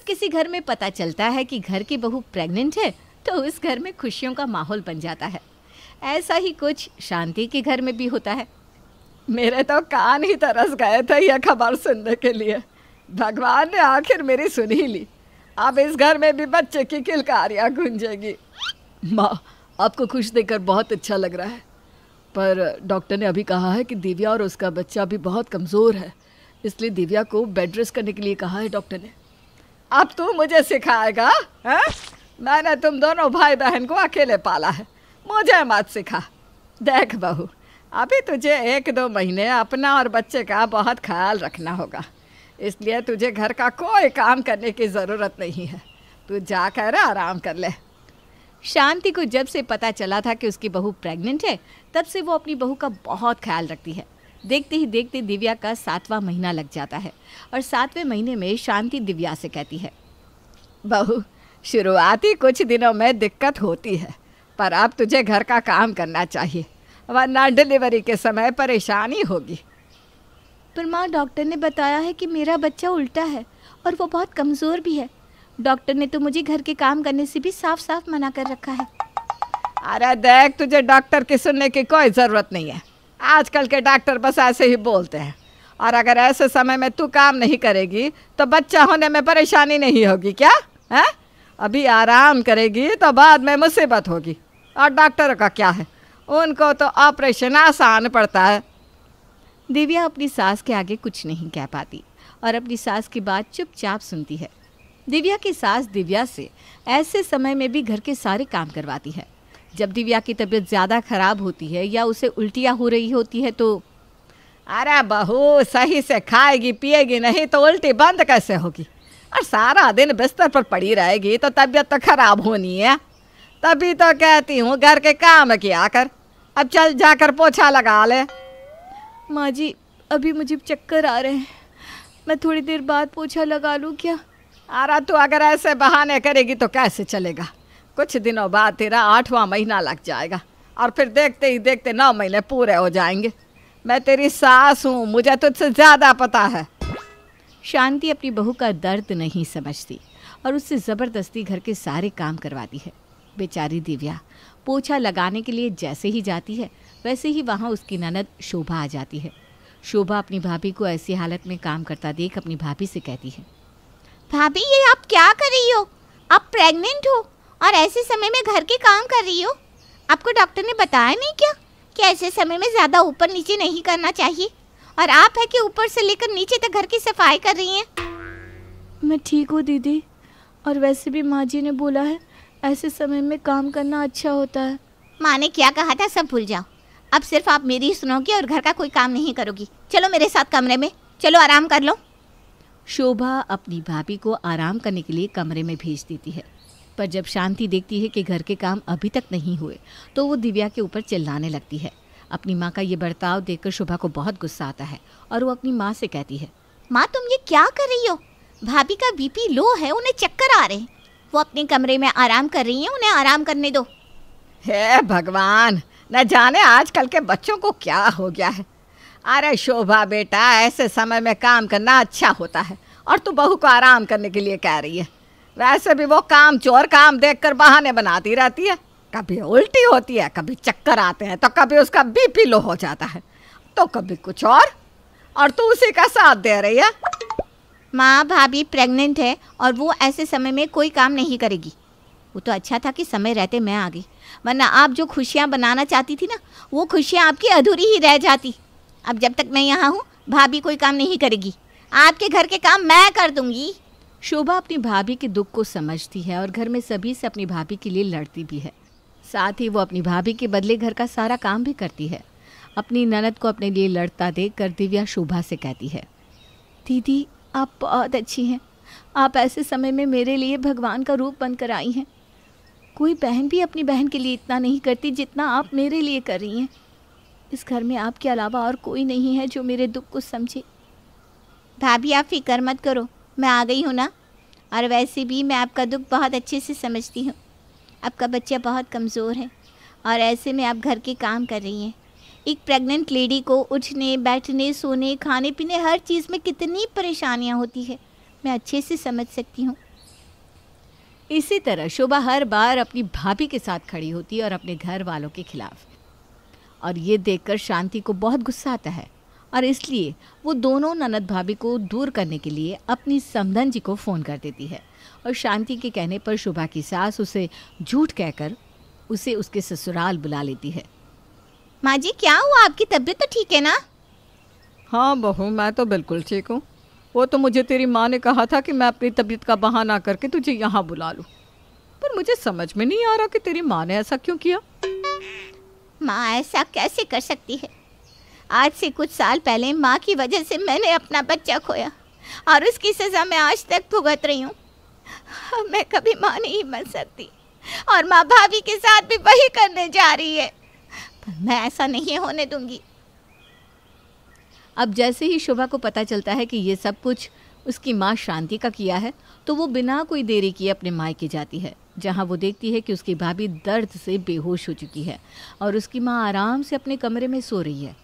किसी घर में पता चलता है कि घर की बहू प्रेग्नेंट है तो उस घर में खुशियों का माहौल बन जाता है। ऐसा ही कुछ शांति के घर में भी होता है। मेरे तो कान ही तरस गए थे यह खबर सुनने के लिए। भगवान ने आखिर मेरी सुन ही ली। अब इस घर में भी बच्चे की किलकारियाँ गूंजेगी। माँ, आपको खुश देखकर बहुत अच्छा लग रहा है, पर डॉक्टर ने अभी कहा है कि दिव्या और उसका बच्चा अभी बहुत कमज़ोर है, इसलिए दिव्या को बेड रेस्ट करने के लिए कहा है डॉक्टर ने। अब तू मुझे सिखाएगा? हैं? मैंने तुम दोनों भाई बहन को अकेले पाला है, मुझे मत सिखा। देख बहू, अभी तुझे 1-2 महीने अपना और बच्चे का बहुत ख्याल रखना होगा, इसलिए तुझे घर का कोई काम करने की ज़रूरत नहीं है। तू जाकर आराम कर ले। शांति को जब से पता चला था कि उसकी बहू प्रेग्नेंट है, तब से वो अपनी बहू का बहुत ख्याल रखती है। देखते ही देखते दिव्या का 7वां महीना लग जाता है और 7वें महीने में शांति दिव्या से कहती है, बहू, शुरुआती कुछ दिनों में दिक्कत होती है, पर अब तुझे घर का काम करना चाहिए, वरना डिलीवरी के समय परेशानी होगी। पर माँ, डॉक्टर ने बताया है कि मेरा बच्चा उल्टा है और वो बहुत कमज़ोर भी है। डॉक्टर ने तो मुझे घर के काम करने से भी साफ साफ मना कर रखा है। अरे देख, तुझे डॉक्टर की सुनने की कोई ज़रूरत नहीं है। आजकल के डॉक्टर बस ऐसे ही बोलते हैं, और अगर ऐसे समय में तू काम नहीं करेगी तो बच्चा होने में परेशानी नहीं होगी क्या? है? अभी आराम करेगी तो बाद में मुसीबत होगी। और डॉक्टर का क्या है, उनको तो ऑपरेशन आसान पड़ता है। दिव्या अपनी सास के आगे कुछ नहीं कह पाती और अपनी सास की बात चुपचाप सुनती है। दिव्या की सास दिव्या से ऐसे समय में भी घर के सारे काम करवाती है। जब दिव्या की तबीयत ज़्यादा ख़राब होती है या उसे उल्टियाँ हो रही होती है तो, अरे बहू, सही से खाएगी पिएगी नहीं तो उल्टी बंद कैसे होगी? और सारा दिन बिस्तर पर पड़ी रहेगी तो तबीयत तो खराब होनी है। तभी तो कहती हूँ घर के काम किया कर। अब चल जाकर पोछा लगा ले। माँ जी, अभी मुझे चक्कर आ रहे हैं, मैं थोड़ी देर बाद पोछा लगा लूँ क्या? अरे तू अगर ऐसे बहाने करेगी तो कैसे चलेगा? कुछ दिनों बाद तेरा 8वां महीना लग जाएगा और फिर देखते ही देखते 9 महीने पूरे हो जाएंगे। मैं तेरी सास हूँ, मुझे तुझसे ज़्यादा पता है। शांति अपनी बहू का दर्द नहीं समझती और उससे ज़बरदस्ती घर के सारे काम करवाती है। बेचारी दिव्या पोछा लगाने के लिए जैसे ही जाती है वैसे ही वहाँ उसकी ननद शोभा आ जाती है। शोभा अपनी भाभी को ऐसी हालत में काम करता देख अपनी भाभी से कहती है, भाभी, ये आप क्या कर रही हो? आप प्रेग्नेंट हो और ऐसे समय में घर के काम कर रही हो? आपको डॉक्टर ने बताया नहीं क्या कि ऐसे समय में ज़्यादा ऊपर नीचे नहीं करना चाहिए? और आप है कि ऊपर से लेकर नीचे तक घर की सफाई कर रही हैं। मैं ठीक हूँ दीदी, और वैसे भी माँ जी ने बोला है ऐसे समय में काम करना अच्छा होता है। माँ ने क्या कहा था सब भूल जाओ। अब सिर्फ आप मेरी ही सुनोगी और घर का कोई काम नहीं करोगी। चलो मेरे साथ कमरे में, चलो आराम कर लो। शोभा अपनी भाभी को आराम करने के लिए कमरे में भेज देती है, पर जब शांति देखती है कि घर के काम अभी तक नहीं हुए तो वो दिव्या के ऊपर चिल्लाने लगती है। अपनी माँ का ये बर्ताव देखकर शोभा को बहुत गुस्सा आता है और वो अपनी माँ से कहती है, माँ, तुम ये क्या कर रही हो? भाभी का बीपी लो है, उन्हें चक्कर आ रहे हैं। वो अपने कमरे में आराम कर रही हैं, उन्हें आराम करने दो। हे भगवान, न जाने आजकल के बच्चों को क्या हो गया है। अरे शोभा बेटा, ऐसे समय में काम करना अच्छा होता है और तू बहू को आराम करने के लिए कह रही है। वैसे भी वो काम चोर काम देखकर बहाने बनाती रहती है। कभी उल्टी होती है, कभी चक्कर आते हैं, तो कभी उसका बीपी लो हो जाता है, तो कभी कुछ और तू उसी का साथ दे रही है। माँ, भाभी प्रेग्नेंट है और वो ऐसे समय में कोई काम नहीं करेगी। वो तो अच्छा था कि समय रहते मैं आ गई, वरना आप जो खुशियाँ बनाना चाहती थी ना, वो खुशियाँ आपकी अधूरी ही रह जाती। अब जब तक मैं यहाँ हूँ, भाभी कोई काम नहीं करेगी। आपके घर के काम मैं कर दूँगी। शोभा अपनी भाभी के दुख को समझती है और घर में सभी से अपनी भाभी के लिए लड़ती भी है। साथ ही वो अपनी भाभी के बदले घर का सारा काम भी करती है। अपनी ननद को अपने लिए लड़ता देखकर दिव्या शोभा से कहती है, दीदी, आप बहुत अच्छी हैं। आप ऐसे समय में मेरे लिए भगवान का रूप बनकर आई हैं। कोई बहन भी अपनी बहन के लिए इतना नहीं करती जितना आप मेरे लिए कर रही हैं। इस घर में आपके अलावा और कोई नहीं है जो मेरे दुख को समझे। भाभी, आप फिक्र मत करो, मैं आ गई हूँ ना। और वैसे भी मैं आपका दुख बहुत अच्छे से समझती हूँ। आपका बच्चा बहुत कमज़ोर है और ऐसे में आप घर के काम कर रही हैं। एक प्रेग्नेंट लेडी को उठने बैठने सोने खाने पीने हर चीज़ में कितनी परेशानियाँ होती है, मैं अच्छे से समझ सकती हूँ। इसी तरह शोभा हर बार अपनी भाभी के साथ खड़ी होती है और अपने घर वालों के खिलाफ। और ये देखकर शांति को बहुत गुस्सा आता है और इसलिए वो दोनों ननद भाभी को दूर करने के लिए अपनी समधन जी को फ़ोन कर देती है। और शांति के कहने पर शोभा की सास उसे झूठ कहकर उसे उसके ससुराल बुला लेती है। माँ जी क्या हुआ, आपकी तबीयत तो ठीक है ना? हाँ बहू, मैं तो बिल्कुल ठीक हूँ। वो तो मुझे तेरी माँ ने कहा था कि मैं अपनी तबीयत का बहाना करके तुझे यहाँ बुला लूँ, पर मुझे समझ में नहीं आ रहा कि तेरी माँ ने ऐसा क्यों किया। माँ ऐसा कैसे कर सकती है? आज से कुछ साल पहले माँ की वजह से मैंने अपना बच्चा खोया और उसकी सज़ा मैं आज तक भुगत रही हूँ। मैं कभी माँ नहीं बन सकती और माँ भाभी के साथ भी वही करने जा रही है, पर मैं ऐसा नहीं होने दूंगी। अब जैसे ही शोभा को पता चलता है कि ये सब कुछ उसकी माँ शांति का किया है तो वो बिना कोई देरी किए अपने मायके जाती है, जहाँ वो देखती है कि उसकी भाभी दर्द से बेहोश हो चुकी है और उसकी माँ आराम से अपने कमरे में सो रही है।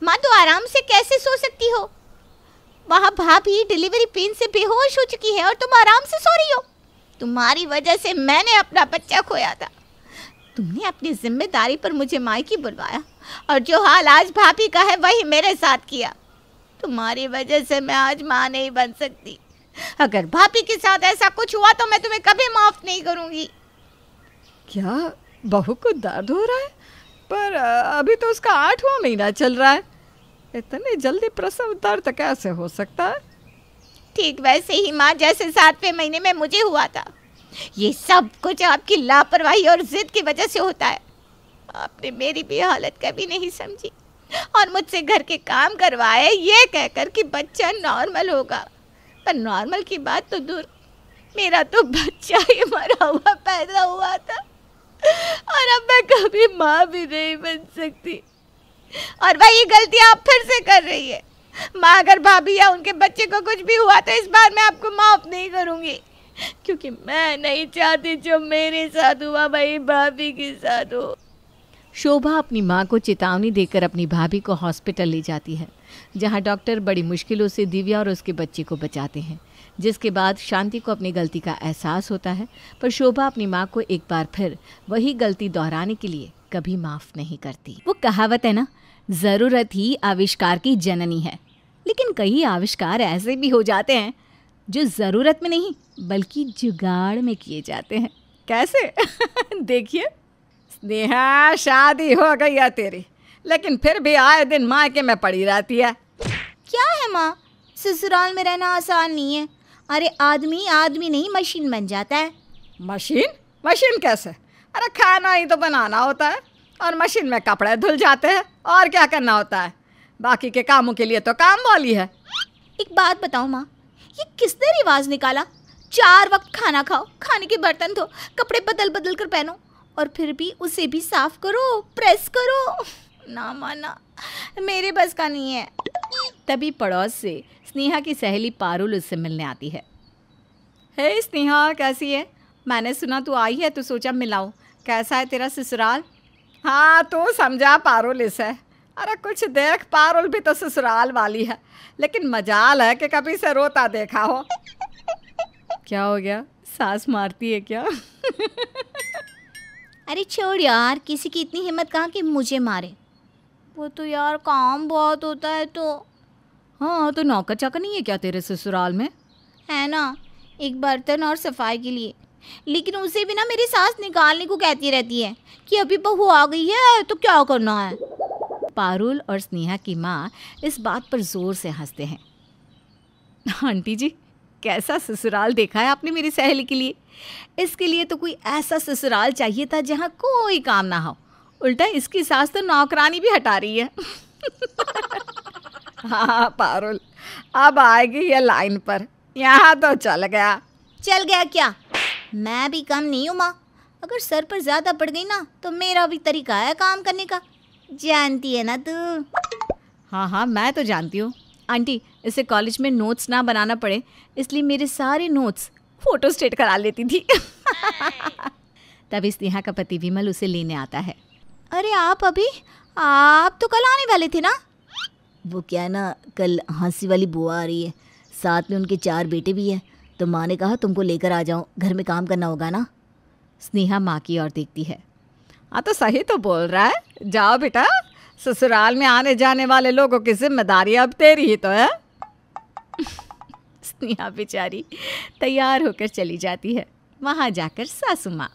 माँ तो आराम से कैसे सो सकती हो? वहाँ भाभी डिलीवरी पेन से बेहोश हो चुकी है और तुम आराम से सो रही हो। तुम्हारी वजह से मैंने अपना बच्चा खोया था। तुमने अपनी जिम्मेदारी पर मुझे मायके बुलवाया और जो हाल आज भाभी का है वही मेरे साथ किया। तुम्हारी वजह से मैं आज माँ नहीं बन सकती। अगर भाभी के साथ ऐसा कुछ हुआ तो मैं तुम्हें कभी माफ नहीं करूँगी। क्या बहू को दर्द हो रहा है? पर अभी तो उसका 8वां महीना चल रहा है। इतने जल्दी प्रसव दर्द कैसे हो सकता है? ठीक वैसे ही माँ जैसे 7वें महीने में मुझे हुआ था। ये सब कुछ आपकी लापरवाही और जिद की वजह से होता है। आपने मेरी भी हालत कभी नहीं समझी और मुझसे घर के काम करवाए ये कहकर कि बच्चा नॉर्मल होगा। पर नॉर्मल की बात तो दूर, मेरा तो बच्चा ही मरा हुआ पैदा हुआ था और अब मैं कभी माँ भी नहीं बन सकती। और वही गलती आप फिर से कर रही है। माँ अगर भाभी या उनके बच्चे को कुछ भी हुआ तो इस बार मैं आपको माफ नहीं करूँगी, क्योंकि मैं नहीं चाहती जो मेरे साथ हुआ वही भाभी के साथ हो। शोभा अपनी माँ को चेतावनी देकर अपनी भाभी को हॉस्पिटल ले जाती है, जहाँ डॉक्टर बड़ी मुश्किलों से दिव्या और उसके बच्चे को बचाते हैं, जिसके बाद शांति को अपनी गलती का एहसास होता है। पर शोभा अपनी माँ को एक बार फिर वही गलती दोहराने के लिए कभी माफ़ नहीं करती। वो कहावत है ना, ज़रूरत ही आविष्कार की जननी है। लेकिन कई आविष्कार ऐसे भी हो जाते हैं जो ज़रूरत में नहीं बल्कि जुगाड़ में किए जाते हैं। कैसे? देखिए स्नेहा, शादी हो गई है तेरी, लेकिन फिर भी आए दिन मायके में पड़ी रहती है। क्या है माँ, ससुराल में रहना आसान नहीं है। अरे आदमी आदमी नहीं मशीन बन जाता है। मशीन? मशीन कैसे? अरे खाना ही तो बनाना होता है और मशीन में कपड़े धुल जाते हैं और क्या करना होता है। बाकी के कामों के लिए तो काम वाली है। एक बात बताओ माँ, ये किसने रिवाज निकाला? 4 वक्त खाना खाओ, खाने के बर्तन धो, कपड़े बदल बदल कर पहनो और फिर भी उसे भी साफ करो, प्रेस करो। ना माना, मेरे बस का नहीं है। तभी पड़ोस से स्नेहा की सहेली पारुल उससे मिलने आती है। हे स्नेहा, कैसी है? मैंने सुना तू आई है तो सोचा मिलाऊं। कैसा है तेरा ससुराल? हाँ तू समझा पारुल इसे। अरे कुछ देख, पारुल भी तो ससुराल वाली है, लेकिन मजाल है कि कभी से रोता देखा हो। क्या हो गया, सास मारती है क्या? अरे छोड़ यार, किसी की इतनी हिम्मत कहाँ कि मुझे मारे। वो तो यार काम बहुत होता है। तो हाँ, तो नौकर चाकर नहीं है क्या तेरे ससुराल में? है ना, एक बर्तन और सफाई के लिए, लेकिन उसे भी ना मेरी सास निकालने को कहती रहती है कि अभी बहू आ गई है तो क्या करना है। पारुल और स्नेहा की माँ इस बात पर जोर से हंसते हैं। आंटी जी, कैसा ससुराल देखा है आपने मेरी सहेली के लिए? इसके लिए तो कोई ऐसा ससुराल चाहिए था जहाँ कोई काम ना हो। उल्टा इसकी सास तो नौकरानी भी हटा रही है। हाँ पारुल, अब आएगी ये लाइन पर। यहाँ तो चल गया। चल गया क्या? मैं भी कम नहीं हूँ माँ। अगर सर पर ज़्यादा पड़ गई ना तो मेरा भी तरीका है काम करने का, जानती है ना तू। हाँ हाँ, मैं तो जानती हूँ आंटी। इसे कॉलेज में नोट्स ना बनाना पड़े इसलिए मेरे सारे नोट्स फोटो स्टेट करा लेती थी। तभी स्नेहा का पति विमल उसे लेने आता है। अरे आप तो कल आने वाले थे ना? वो क्या ना, कल हंसी वाली बुआ आ रही है, साथ में उनके 4 बेटे भी हैं, तो माँ ने कहा तुमको लेकर आ जाऊँ, घर में काम करना होगा ना। स्नेहा माँ की ओर देखती है। हाँ तो सही तो बोल रहा है, जाओ बेटा, ससुराल में आने जाने वाले लोगों की जिम्मेदारी अब तेरी ही तो है। स्नेहा बेचारी तैयार होकर चली जाती है। वहाँ जाकर सासू माँ,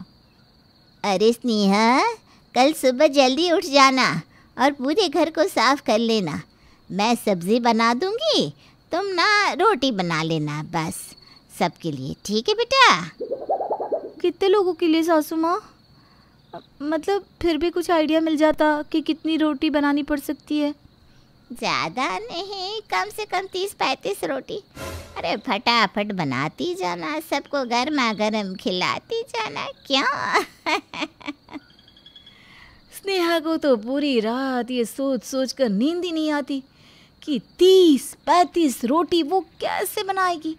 अरे स्नेहा, कल सुबह जल्दी उठ जाना और पूरे घर को साफ कर लेना। मैं सब्जी बना दूंगी, तुम ना रोटी बना लेना, बस सबके लिए, ठीक है बेटा? कितने लोगों के लिए सासू माँ? मतलब फिर भी कुछ आइडिया मिल जाता कि कितनी रोटी बनानी पड़ सकती है। ज़्यादा नहीं, कम से कम 30-35 रोटी। अरे फटाफट बनाती जाना, सबको गर्मा गर्म खिलाती जाना, क्या? स्नेहा को तो पूरी रात ये सोच सोच कर नींद ही नहीं आती कि 30-35 रोटी वो कैसे बनाएगी।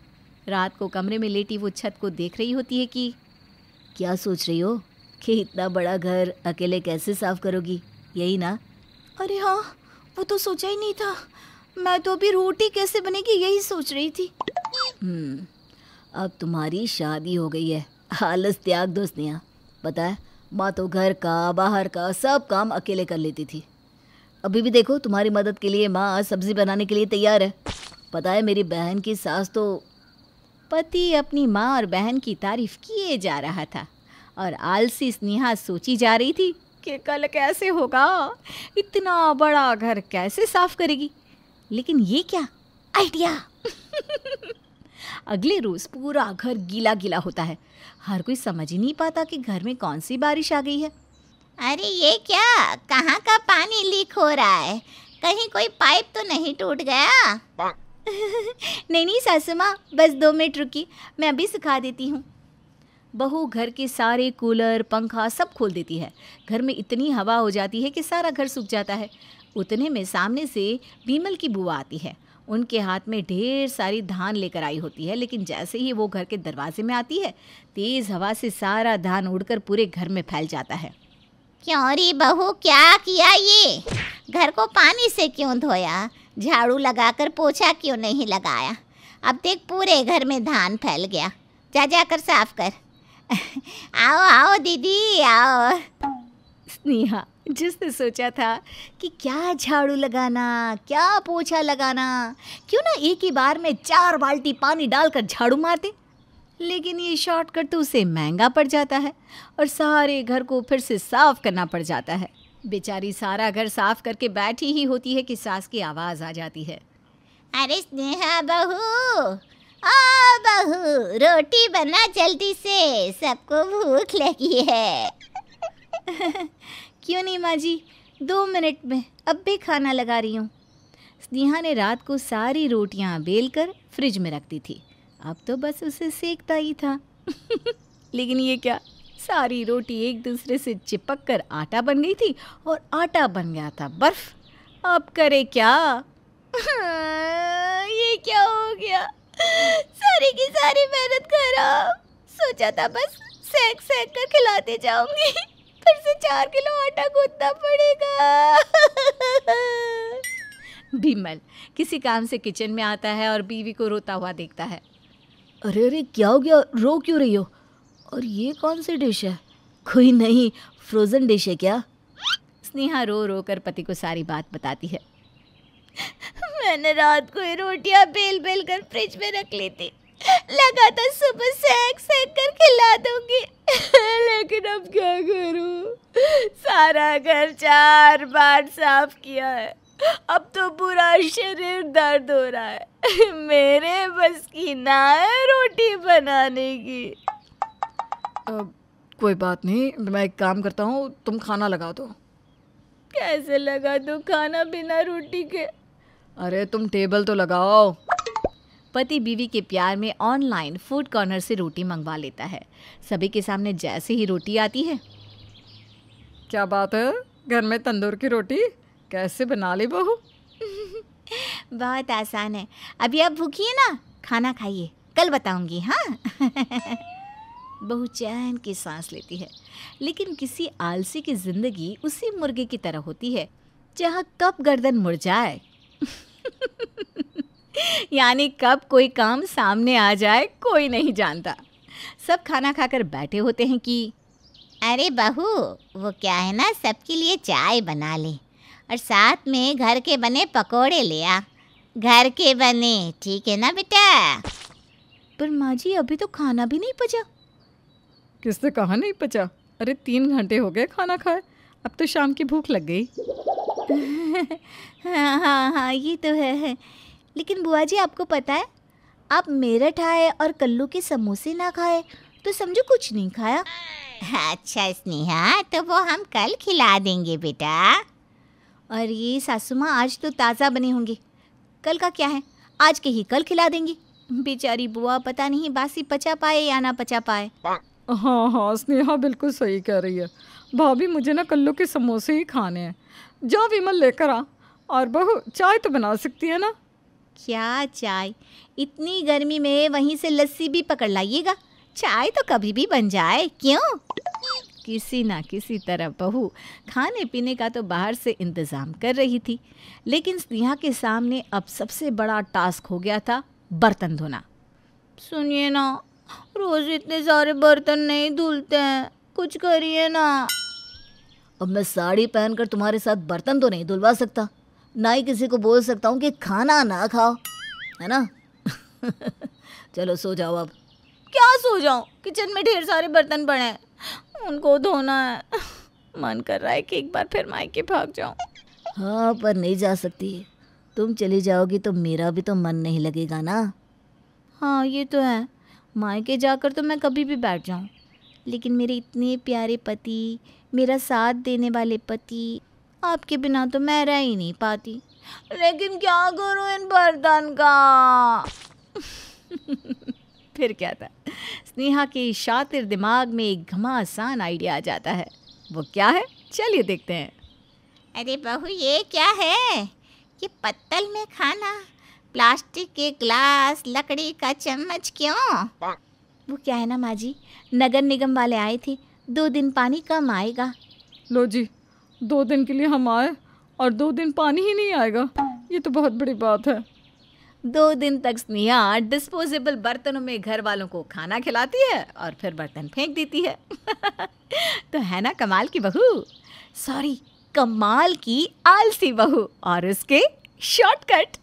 रात को कमरे में लेटी वो छत को देख रही होती है कि क्या सोच रही हो कि इतना बड़ा घर अकेले कैसे साफ करोगी, यही ना? अरे हाँ, वो तो सोचा ही नहीं था। मैं तो अभी रोटी कैसे बनेगी यही सोच रही थी। अब तुम्हारी शादी हो गई है, आलस त्याग दो स्नेहा। पता है, माँ तो घर का बाहर का सब काम अकेले कर लेती थी। अभी भी देखो, तुम्हारी मदद के लिए माँ सब्जी बनाने के लिए तैयार है। पता है, मेरी बहन की सास तो। पति अपनी माँ और बहन की तारीफ किए जा रहा था और आलसी स्नेहा सोची जा रही थी कि कल कैसे होगा, इतना बड़ा घर कैसे साफ करेगी। लेकिन ये क्या आइडिया! अगले रोज पूरा घर गीला गीला होता है। हर कोई समझ ही नहीं पाता कि घर में कौन सी बारिश आ गई है। अरे ये क्या, कहाँ का पानी लीक हो रहा है? कहीं कोई पाइप तो नहीं टूट गया? नहीं सासू माँ, बस 2 मिनट रुकी, मैं अभी सिखा देती हूँ। बहू घर के सारे कूलर पंखा सब खोल देती है। घर में इतनी हवा हो जाती है कि सारा घर सूख जाता है। उतने में सामने से बीमल की बुआ आती है। उनके हाथ में ढेर सारी धान लेकर आई होती है, लेकिन जैसे ही वो घर के दरवाजे में आती है, तेज़ हवा से सारा धान उड़कर पूरे घर में फैल जाता है। क्यों री बहू, क्या किया ये? घर को पानी से क्यों धोया? झाड़ू लगाकर पोछा क्यों नहीं लगाया? अब देख, पूरे घर में धान फैल गया। जाकर साफ कर। आओ आओ दीदी, आओ। स्नेहा, जिसने सोचा था कि क्या झाड़ू लगाना, क्या पोछा लगाना, क्यों ना एक ही बार में 4 बाल्टी पानी डालकर झाड़ू मार दे। लेकिन ये शॉर्टकट तो उसे महंगा पड़ जाता है और सारे घर को फिर से साफ करना पड़ जाता है। बेचारी सारा घर साफ करके बैठी ही होती है कि सास की आवाज़ आ जाती है। अरे स्नेहा बहू, बहू, रोटी बना जल्दी से, सबको भूख लगी है। क्यों नहीं माँ जी, 2 मिनट में अब भी खाना लगा रही हूँ। स्नेहा ने रात को सारी रोटियाँ बेलकर फ्रिज में रख दी थी। अब तो बस उसे सेकता ही था। लेकिन ये क्या, सारी रोटी एक दूसरे से चिपक कर आटा बन गई थी और आटा बन गया था बर्फ। अब करे क्या? ये क्या हो गया? सारी की सारी मेहनत खराब। सोचा था बस सेक सेक कर खिलाते जाऊंगी, फिर से 4 किलो आटा गूंथना पड़ेगा। भीमल किसी काम से किचन में आता है और बीवी को रोता हुआ देखता है। अरे अरे, क्या हो गया? रो क्यों रही हो? और ये कौन सी डिश है? कोई नहीं फ्रोज़न डिश है क्या? स्नेहा रो रो कर पति को सारी बात बताती है। मैंने रात को ये रोटियां बेल बेल कर फ्रिज में रख ली थी, लगा था सुबह सेक सेक कर खिला दूंगी। लेकिन अब क्या करूं? सारा घर 4 बार साफ किया है, अब तो पूरा शरीर दर्द हो रहा है। मेरे बस की ना है रोटी बनाने की। कोई बात नहीं, मैं एक काम करता हूँ, तुम खाना लगा दो। कैसे लगा दूँ खाना बिना रोटी के? अरे तुम टेबल तो लगाओ। पति बीवी के प्यार में ऑनलाइन फूड कॉर्नर से रोटी मंगवा लेता है। सभी के सामने जैसे ही रोटी आती है, क्या बात है, घर में तंदूर की रोटी कैसे बना ली बहू? बहुत आसान है। अभी आप भूखी है ना, खाना खाइए, कल बताऊंगी। हाँ। बहू चैन की सांस लेती है। लेकिन किसी आलसी की जिंदगी उसी मुर्गे की तरह होती है जहाँ कब गर्दन मुड़ जाए। यानी कब कोई काम सामने आ जाए कोई नहीं जानता। सब खाना खाकर बैठे होते हैं कि अरे बहू, वो क्या है ना, सबके लिए चाय बना ले और साथ में घर के बने पकोड़े ले आ। घर के बने, ठीक है ना बेटा? पर माँ जी अभी तो खाना भी नहीं पचा। किसने कहा नहीं पचा? अरे 3 घंटे हो गए खाना खाए, अब तो शाम की भूख लग गई। हाँ, ये तो है। लेकिन बुआ जी आपको पता है, आप मेरठ आए और कल्लू के समोसे ना खाए तो समझो कुछ नहीं खाया। अच्छा स्नेहा, तो वो हम कल खिला देंगे बेटा। और ये सासू माँ आज तो ताज़ा बने होंगे, कल का क्या है, आज के ही कल खिला देंगी। बेचारी बुआ पता नहीं बासी पचा पाए या ना पचा पाए। हाँ, स्नेहा बिल्कुल सही कह रही है। भाभी मुझे ना कल्लू के समोसे ही खाने हैं। जा विमल लेकर आ। और बहू चाय तो बना सकती है ना? क्या चाय, इतनी गर्मी में वहीं से लस्सी भी पकड़ लाइएगा। चाय तो कभी भी बन जाए, क्यों? किसी ना किसी तरह बहू खाने पीने का तो बाहर से इंतज़ाम कर रही थी, लेकिन स्नेहा के सामने अब सबसे बड़ा टास्क हो गया था बर्तन धोना। सुनिए ना, रोज़ इतने सारे बर्तन नहीं धुलते हैं, कुछ करिए ना। अब मैं साड़ी पहनकर तुम्हारे साथ बर्तन तो नहीं धुलवा सकता, ना ही किसी को बोल सकता हूँ कि खाना ना खाओ, है ना? चलो सो जाओ अब। क्या सो जाऊं? किचन में ढेर सारे बर्तन पड़े हैं, उनको धोना है। मन कर रहा है कि एक बार फिर मायके भाग जाऊं। हाँ, पर नहीं जा सकती। तुम चली जाओगी तो मेरा भी तो मन नहीं लगेगा ना। हाँ ये तो है, मायके जाकर तो मैं कभी भी बैठ जाऊं, लेकिन मेरे इतने प्यारे पति, मेरा साथ देने वाले पति, आपके बिना तो मैं रह ही नहीं पाती। लेकिन क्या करूं इन बर्तन का? फिर क्या था, स्नेहा के शातिर दिमाग में एक घमासान आइडिया आ जाता है। वो क्या है, चलिए देखते हैं। अरे बहू, ये क्या है? ये पत्तल में खाना, प्लास्टिक के ग्लास, लकड़ी का चम्मच, क्यों? वो क्या है ना माँ जी, नगर निगम वाले आए थे, 2 दिन पानी कम आएगा। लो जी, 2 दिन के लिए हम आए और 2 दिन पानी ही नहीं आएगा, ये तो बहुत बड़ी बात है। 2 दिन तक स्नेहा डिस्पोजेबल बर्तनों में घर वालों को खाना खिलाती है और फिर बर्तन फेंक देती है। तो है ना कमाल की बहू, सॉरी कमाल की आलसी बहू और उसके शॉर्टकट।